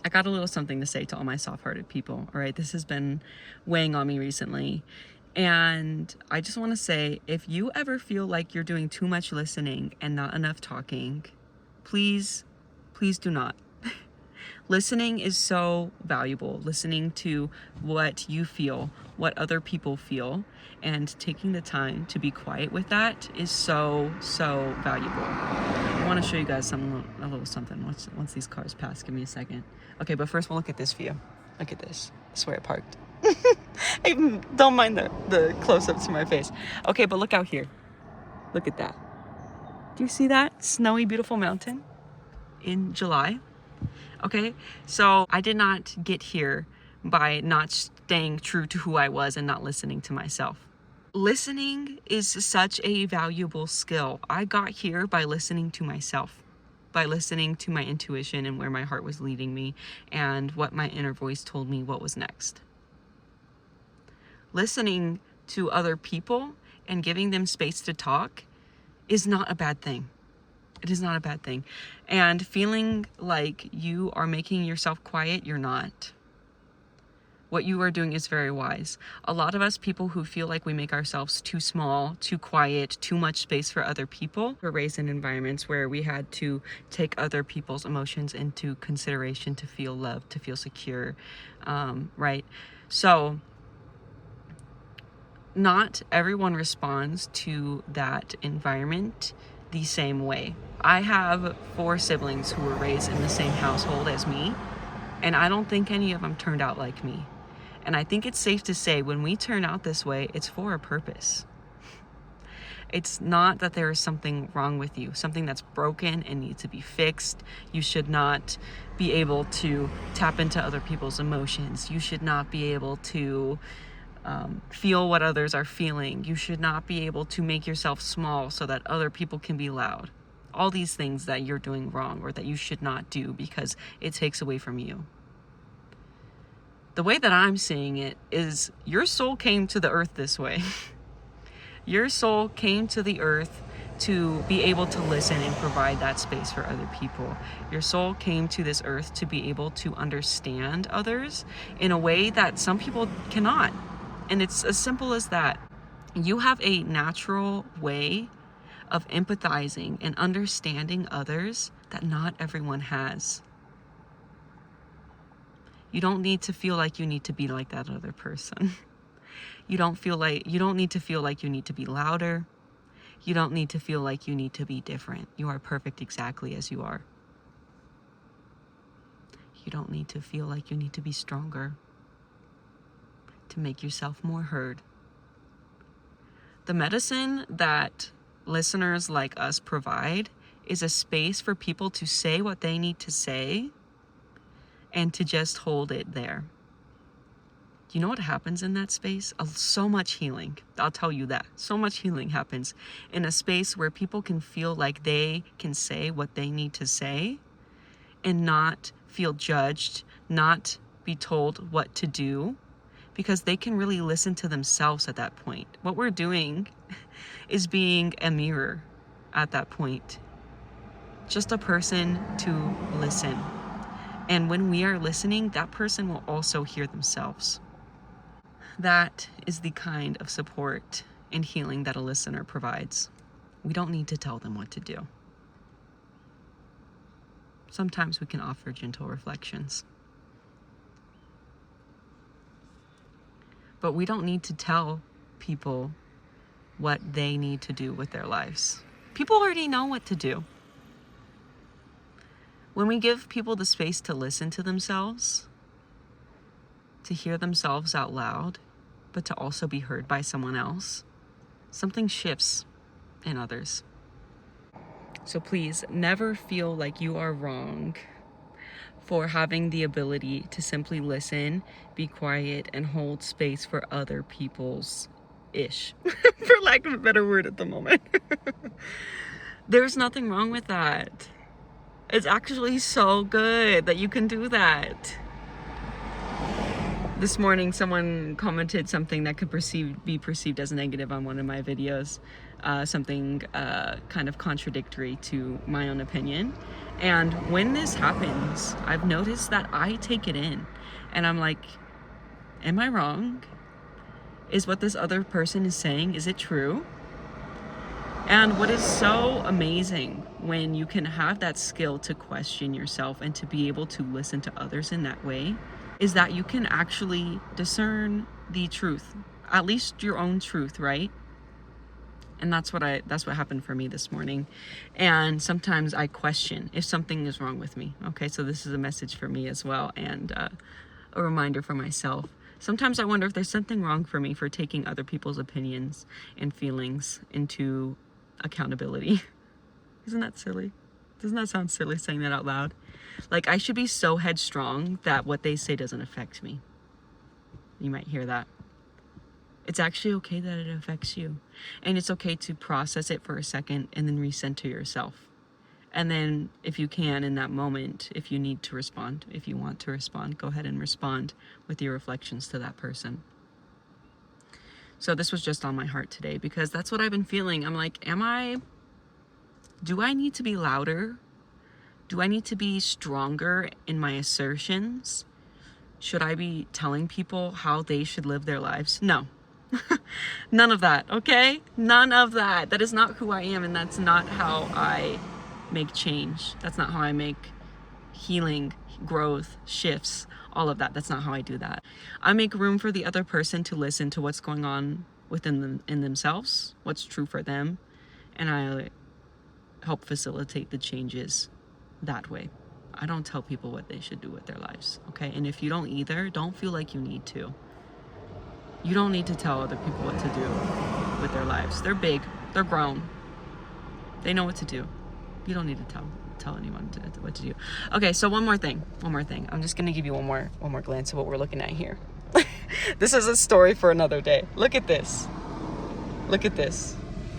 I got a little something to say to all my soft-hearted people, all right? This has been weighing on me recently. And I just want to say, if you ever feel like you're doing too much listening and not enough talking, please, please do not. Listening is so valuable. Listening to what you feel, what other people feel, and taking the time to be quiet with that is so, so valuable. I want to show you guys a little something once these cars pass. Give me a second. Okay, but first we'll look at this view. Look at this. That's where I parked. I don't mind the close-up to my face. Okay, but look out here. Look at that. Do you see that snowy, beautiful mountain in July? Okay, so I did not get here by not staying true to who I was and not listening to myself. Listening is such a valuable skill. I got here by listening to myself, by listening to my intuition and where my heart was leading me and what my inner voice told me what was next. Listening to other people and giving them space to talk is not a bad thing. It is not a bad thing. And feeling like you are making yourself quiet, you're not. What you are doing is very wise. A lot of us people who feel like we make ourselves too small, too quiet, too much space for other people, were raised in environments where we had to take other people's emotions into consideration to feel loved, to feel secure, right? So not everyone responds to that environment the same way. I have 4 siblings who were raised in the same household as me, and I don't think any of them turned out like me. And I think it's safe to say when we turn out this way, it's for a purpose. It's not that there is something wrong with you, something that's broken and needs to be fixed. You should not be able to tap into other people's emotions. You should not be able to feel what others are feeling. You should not be able to make yourself small so that other people can be loud. All these things that you're doing wrong or that you should not do because it takes away from you. The way that I'm seeing it is your soul came to the earth this way. Your soul came to the earth to be able to listen and provide that space for other people. Your soul came to this earth to be able to understand others in a way that some people cannot. And it's as simple as that. You have a natural way of empathizing and understanding others that not everyone has. You don't need to feel like you need to be like that other person. You don't need to feel like you need to be louder. You don't need to feel like you need to be different. You are perfect exactly as you are. You don't need to feel like you need to be stronger to make yourself more heard. The medicine that listeners like us provide is a space for people to say what they need to say and to just hold it there. You know what happens in that space? So much healing. I'll tell you that. So much healing happens in a space where people can feel like they can say what they need to say and not feel judged, not be told what to do, because they can really listen to themselves at that point. What we're doing is being a mirror at that point. Just a person to listen. And when we are listening, that person will also hear themselves. That is the kind of support and healing that a listener provides. We don't need to tell them what to do. Sometimes we can offer gentle reflections. But we don't need to tell people what they need to do with their lives. People already know what to do. When we give people the space to listen to themselves, to hear themselves out loud, but to also be heard by someone else, something shifts in others. So please never feel like you are wrong for having the ability to simply listen, be quiet, and hold space for other people's ish, for lack of a better word at the moment. There's nothing wrong with that. It's actually so good that you can do that. This morning, someone commented something that could be perceived as negative on one of my videos, something kind of contradictory to my own opinion. And when this happens, I've noticed that I take it in, and I'm like, am I wrong? Is what this other person is saying, is it true? And what is so amazing when you can have that skill to question yourself and to be able to listen to others in that way, is that you can actually discern the truth, at least your own truth, right? And that's what happened for me this morning. And sometimes I question if something is wrong with me. Okay, so this is a message for me as well, and a reminder for myself. Sometimes I wonder if there's something wrong for me for taking other people's opinions and feelings into accountability. Isn't that silly? Doesn't that sound silly saying that out loud? Like, I should be so headstrong that what they say doesn't affect me. You might hear that. It's actually okay that it affects you. And it's okay to process it for a second and then recenter yourself. And then if you can in that moment, if you need to respond, if you want to respond, go ahead and respond with your reflections to that person. So this was just on my heart today because that's what I've been feeling. I'm like, do I need to be louder? Do I need to be stronger in my assertions? Should I be telling people how they should live their lives? No. None of that, okay? None of that. That is not who I am, and that's not how I make change. That's not how I make healing, growth, shifts, all of that. That's not how I do that. I make room for the other person to listen to what's going on within them, in themselves, what's true for them, and I help facilitate the changes that way. I don't tell people what they should do with their lives, okay? And if you don't either, don't feel like you need to. You don't need to tell other people what to do with their lives. They're big, they're grown, they know what to do. You don't need to tell anyone what to do. Okay, so one more thing. I'm just gonna give you one more glance at what we're looking at here. This is a story for another day. Look at this.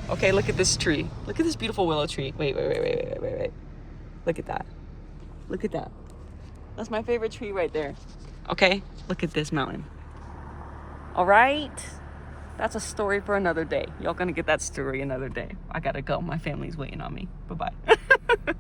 Okay, look at this tree. Look at this beautiful willow tree. Wait. Look at that. That's my favorite tree right there. Okay, look at this mountain. All right, that's a story for another day. Y'all gonna get that story another day. I gotta go. My family's waiting on me. Bye-bye.